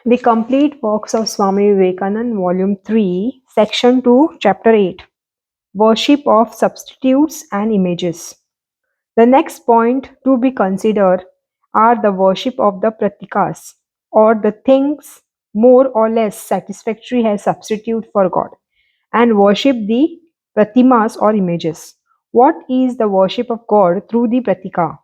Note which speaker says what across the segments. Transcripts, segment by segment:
Speaker 1: The Complete Works of Swami Vivekananda, Volume 3, Section 2, Chapter 8, Worship of Substitutes and Images. The next point to be considered are the worship of the pratikas, or the things more or less satisfactory as substitute for God, and worship the pratimas or images. What is the worship of God through the pratika?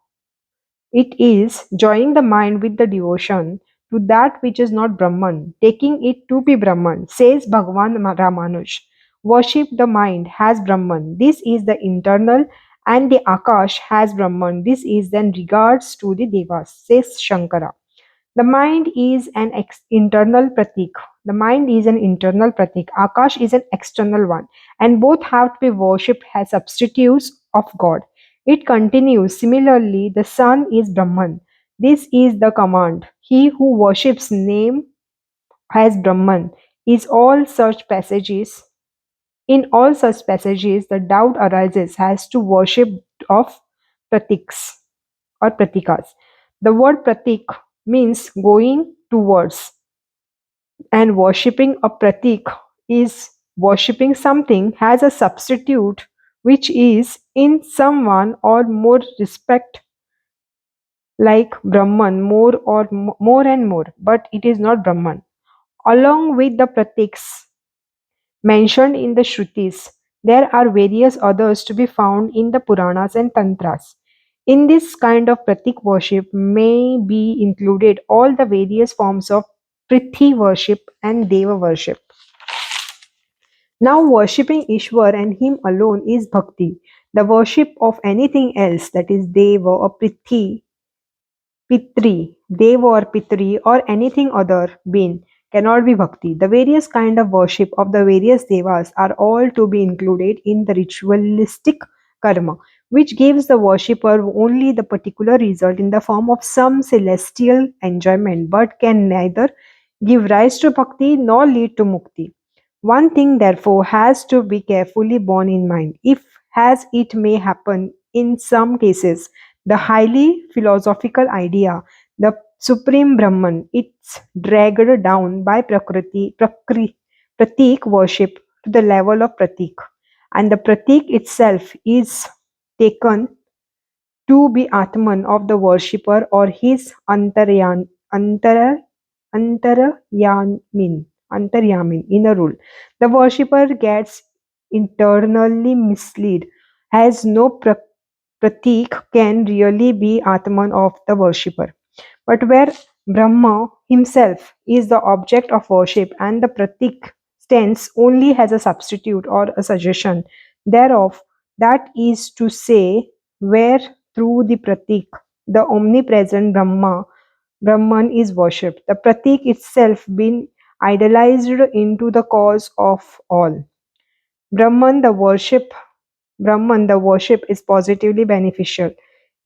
Speaker 1: It is joining the mind with the devotion to that which is not Brahman, taking it to be Brahman, says Bhagavan Ramanuj. Worship the mind as Brahman. This is the internal, and the Akash has Brahman. This is then regards to the Devas, says Shankara. The mind is an internal pratik. The mind is an internal pratik. Akash is an external one, and both have to be worshipped as substitutes of God. It continues similarly, the sun is Brahman. This is the command. He who worships name as Brahman is all such passages. In all such passages, the doubt arises as to worship of pratiks or pratikas. The word pratik means going towards, and worshipping a pratik is worshipping something as a substitute which is in someone or more respect, like Brahman, more and more, but it is not Brahman. Along with the pratiks mentioned in the Shrutis, there are various others to be found in the Puranas and Tantras. In this kind of pratik worship may be included all the various forms of Prithi worship and Deva worship. Now, worshipping Ishwar and Him alone is bhakti. The worship of anything else, that is Deva or Prithi, Pitri, Dev or Pitri, or anything other being, cannot be bhakti. The various kind of worship of the various devas are all to be included in the ritualistic karma, which gives the worshipper only the particular result in the form of some celestial enjoyment, but can neither give rise to bhakti nor lead to mukti. One thing, therefore, has to be carefully borne in mind. If, as it may happen in some cases, the highly philosophical idea, the supreme Brahman, it's dragged down by pratik worship to the level of pratik, and the pratik itself is taken to be Atman of the worshipper or his Antaryamin in a rule. The worshipper gets internally misled, as no pratik can really be Atman of the worshipper. But where Brahma himself is the object of worship and the pratik stands only as a substitute or a suggestion thereof, that is to say, where through the pratik the omnipresent Brahman is worshipped, the pratik itself being idealized into the cause of all. Brahman the worship Brahman the worship is positively beneficial.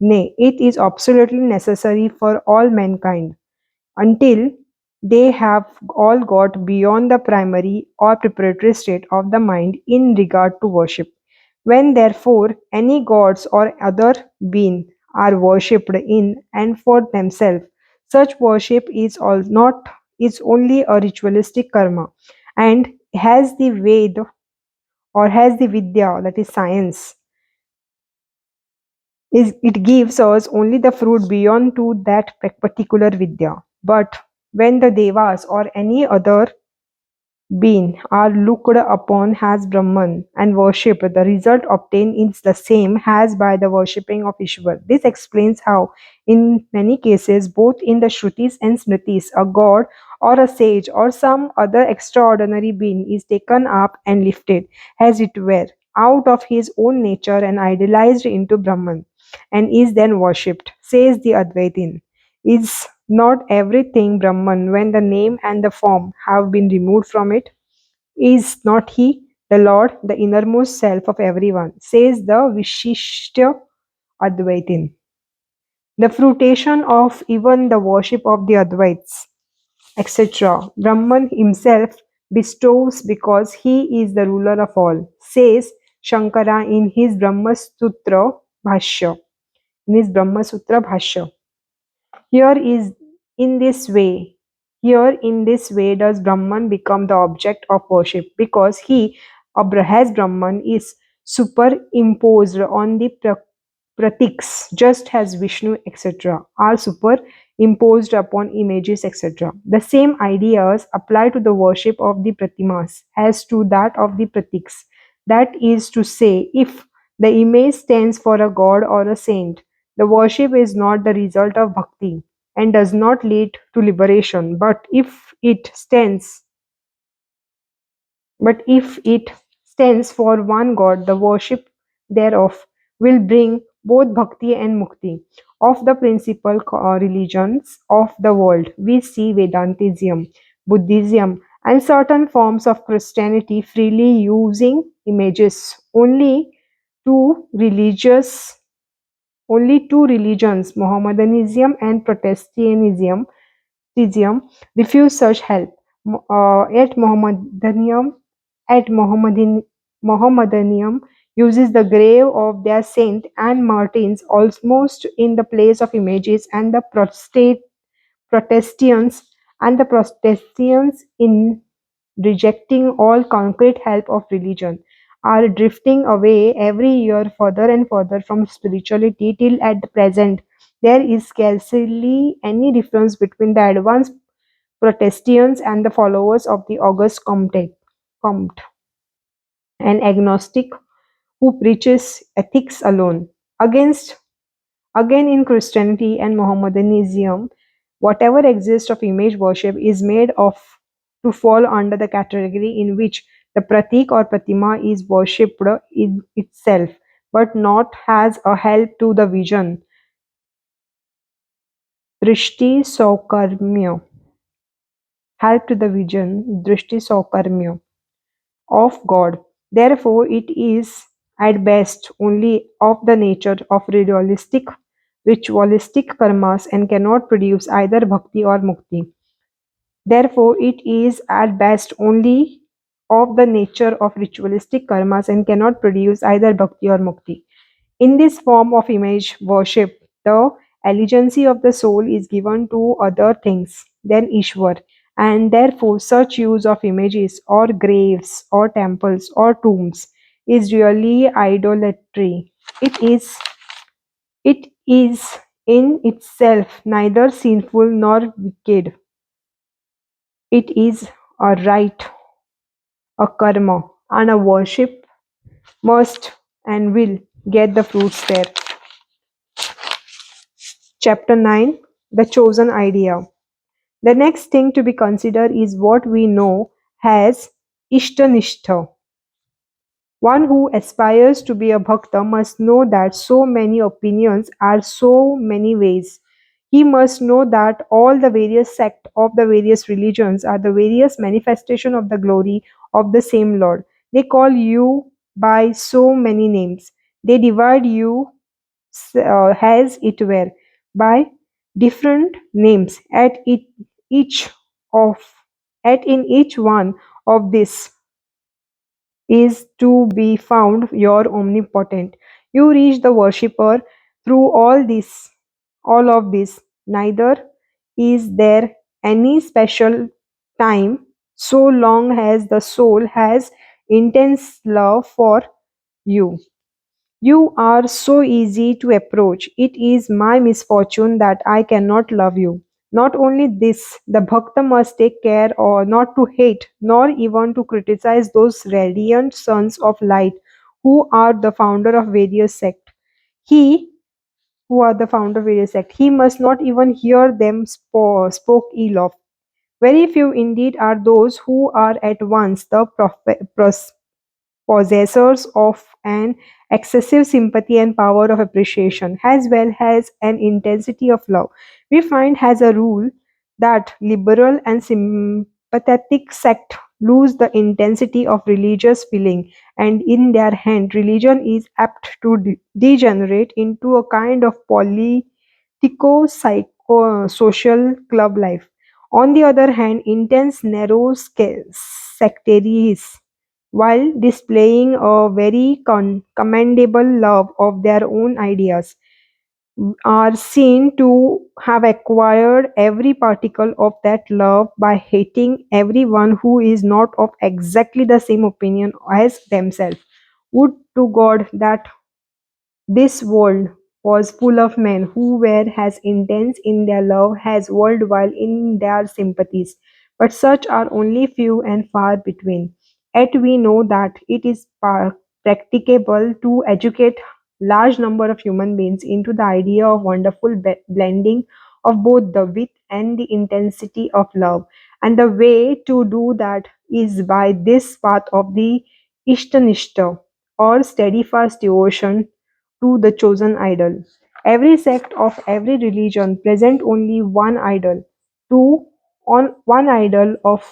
Speaker 1: Nay, it is absolutely necessary for all mankind until they have all got beyond the primary or preparatory state of the mind in regard to worship. When therefore any gods or other being are worshipped in and for themselves, such worship is all not is only a ritualistic karma, and has the Ved or has the Vidya, that is science, is it gives us only the fruit beyond to that particular Vidya. But when the Devas or any other being are looked upon as Brahman and worshipped, the result obtained is the same as by the worshipping of Ishwar. This explains how, in many cases, both in the Shrutis and Smritis, a god or a sage or some other extraordinary being is taken up and lifted, as it were, out of his own nature and idealized into Brahman, and is then worshipped, says the Advaitin. Is not everything Brahman when the name and the form have been removed from it? Is not he, the Lord, the innermost self of everyone? Says the Vishishta Advaitin. The fruition of even the worship of the Advaits, etc. Brahman himself bestows because he is the ruler of all, says Shankara in his Brahma Sutra Bhashya. In his Brahma Sutra Bhashya. Here is in this way Here, in this way, does Brahman become the object of worship because he, as Brahman, is superimposed on the pratiks, just as Vishnu, etc., are superimposed upon images, etc. The same ideas apply to the worship of the pratimas as to that of the pratiks. That is to say, if the image stands for a god or a saint, the worship is not the result of bhakti and does not lead to liberation, but if it stands for one God, the worship thereof will bring both bhakti and mukti. Of the principal religions of the world, we see Vedantism, Buddhism, and certain forms of Christianity freely using images. Religious, only two religions, Mohammedanism and Protestantism, refuse such help. Yet Mohammedanism uses the grave of their saint and martyrs almost in the place of images, and the Protestants Protestants, in rejecting all concrete help of religion, are drifting away every year further and further from spirituality till at the present there is scarcely any difference between the advanced Protestants and the followers of the August Comte, an agnostic who preaches ethics alone. Against Again, in Christianity and Mohammedanism, whatever exists of image worship is made of to fall under the category in which the pratik or pratima is worshipped in itself, but not as a help to the vision. Drishti Saukarmya. Help to the vision, Drishti Saukarmya, of God. Therefore, it is at best only of the nature of ritualistic karmas and cannot produce either bhakti or mukti. Therefore, it is at best only of the nature of ritualistic karmas and cannot produce either bhakti or mukti. In this form of image worship, the allegiance of the soul is given to other things than Ishwar, and therefore such use of images or graves or temples or tombs is really idolatry. It is in itself neither sinful nor wicked. It is a right, a karma, and a worship must and will get the fruits there. Chapter 9, The Chosen Idea. The next thing to be considered is what we know as Ishtanishtha. One who aspires to be a bhakta must know that so many opinions are so many ways. He must know that all the various sects of the various religions are the various manifestation of the glory of the same Lord. They call you by so many names. They divide you as it were by different names. Each of at in each one of these is to be found your omnipotent. You reach the worshipper through all of this. Neither is there any special time so long as the soul has intense love for you. You are so easy to approach. It is my misfortune that I cannot love you. Not only this, the bhakta must take care or not to hate, nor even to criticize those radiant sons of light who are the founder of various sects. He who are the founder of various sects. He must not even hear them spoke ill of. Very few indeed are those who are at once the possessors of an excessive sympathy and power of appreciation, as well as an intensity of love. We find as a rule that liberal and sympathetic sect lose the intensity of religious feeling, and in their hand, religion is apt to degenerate into a kind of politico social club life. On the other hand, intense, narrow sectaries, while displaying a very commendable love of their own ideas, are seen to have acquired every particle of that love by hating everyone who is not of exactly the same opinion as themselves. Would to God that this world was full of men who were as intense in their love as worldwide in their sympathies, but such are only few and far between. Yet we know that it is practicable to educate large number of human beings into the idea of wonderful blending of both the width and the intensity of love. And the way to do that is by this path of the Ishtanishta or steadfast devotion to the chosen idol. Every sect of every religion present only one idol, to on one idol of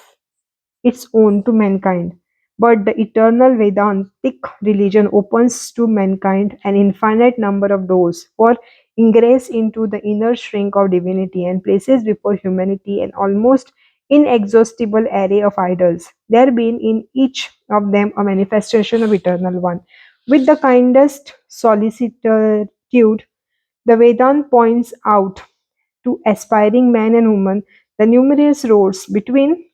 Speaker 1: its own to mankind. But the eternal Vedantic religion opens to mankind an infinite number of doors for ingress into the inner shrink of divinity and places before humanity an almost inexhaustible array of idols, there being in each of them a manifestation of eternal one. With the kindest solicitude, the Vedant points out to aspiring man and woman the numerous roads between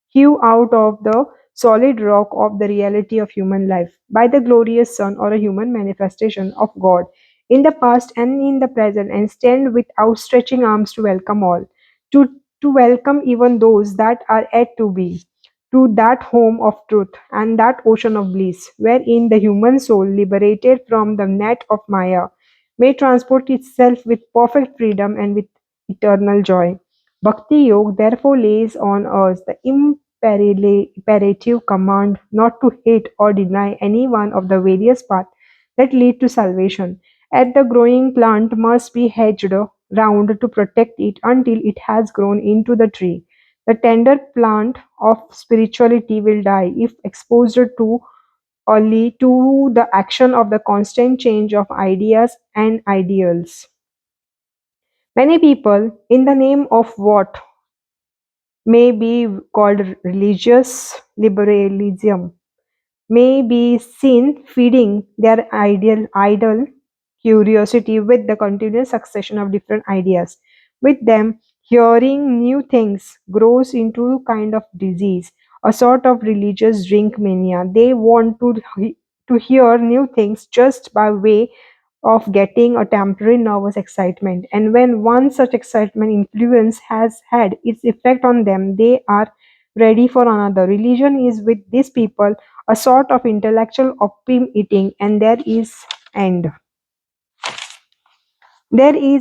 Speaker 1: hew out of the solid rock of the reality of human life by the glorious Son or a human manifestation of God in the past and in the present, and stand with outstretching arms to welcome all, to welcome even those that are yet to be, to that home of truth and that ocean of bliss, wherein the human soul, liberated from the net of Maya, may transport itself with perfect freedom and with eternal joy. Bhakti Yoga therefore lays on us the imperative command not to hate or deny any one of the various paths that lead to salvation. And the growing plant must be hedged round to protect it until it has grown into the tree. The tender plant of spirituality will die if exposed too early to the action of the constant change of ideas and ideals. Many people, in the name of what may be called religious liberalism, may be seen feeding their idle curiosity with the continuous succession of different ideas. With them, hearing new things grows into a kind of disease, a sort of religious drink mania. They want to hear new things just by way of getting a temporary nervous excitement. And when one such excitement influence has had its effect on them, they are ready for another. Religion is with these people a sort of intellectual opium eating, and there is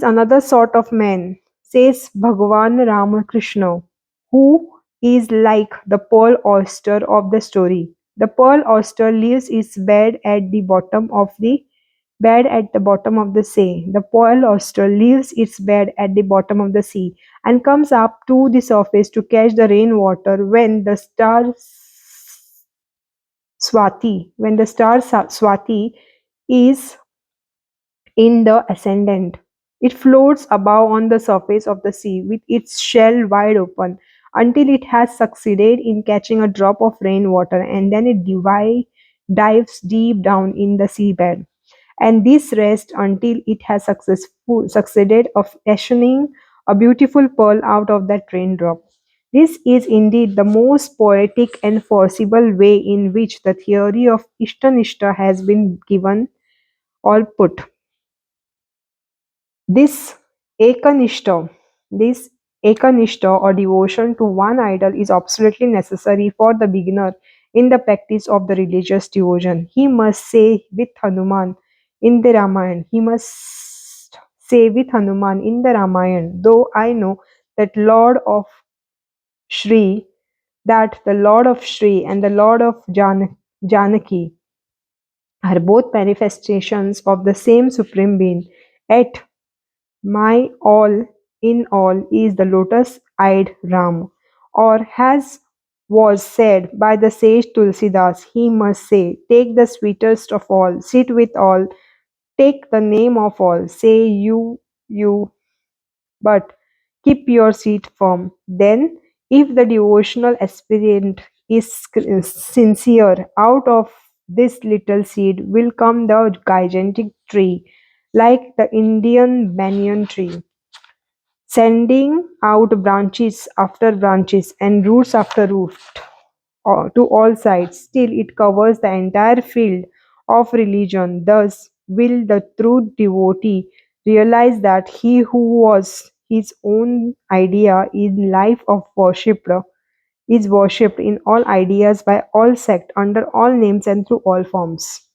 Speaker 1: another sort of man, says Bhagavan Ramakrishna, who is like the pearl oyster of the story. The pearl oyster leaves its bed at the bottom of the sea. The pearl oyster leaves its bed at the bottom of the sea and comes up to the surface to catch the rainwater when the star Swati is in the ascendant. It floats above on the surface of the sea with its shell wide open until it has succeeded in catching a drop of rainwater, and then it dives deep down in the seabed. And this rests until it has succeeded of fashioning a beautiful pearl out of that raindrop. This is indeed the most poetic and forcible way in which the theory of Ishtanishta has been given or put. This Ekanishta, this Ekanishta or devotion to one idol is absolutely necessary for the beginner in the practice of the religious devotion. He must say with Hanuman in the Ramayana, though I know that Shri, the Lord of Shri and the Lord of Janaki are both manifestations of the same Supreme Being, yet my all in all is the lotus-eyed Ram. Or as was said by the sage Tulsidas, he must say, take the sweetest of all, sit with all, take the name of all, say you, but keep your seat firm. Then, if the devotional aspirant is sincere, out of this little seed will come the gigantic tree, like the Indian banyan tree, sending out branches after branches and roots after roots to all sides. Still, it covers the entire field of religion. Thus, will the true devotee realize that he who was his own idea in life of worship is worshipped in all ideas by all sects under all names and through all forms.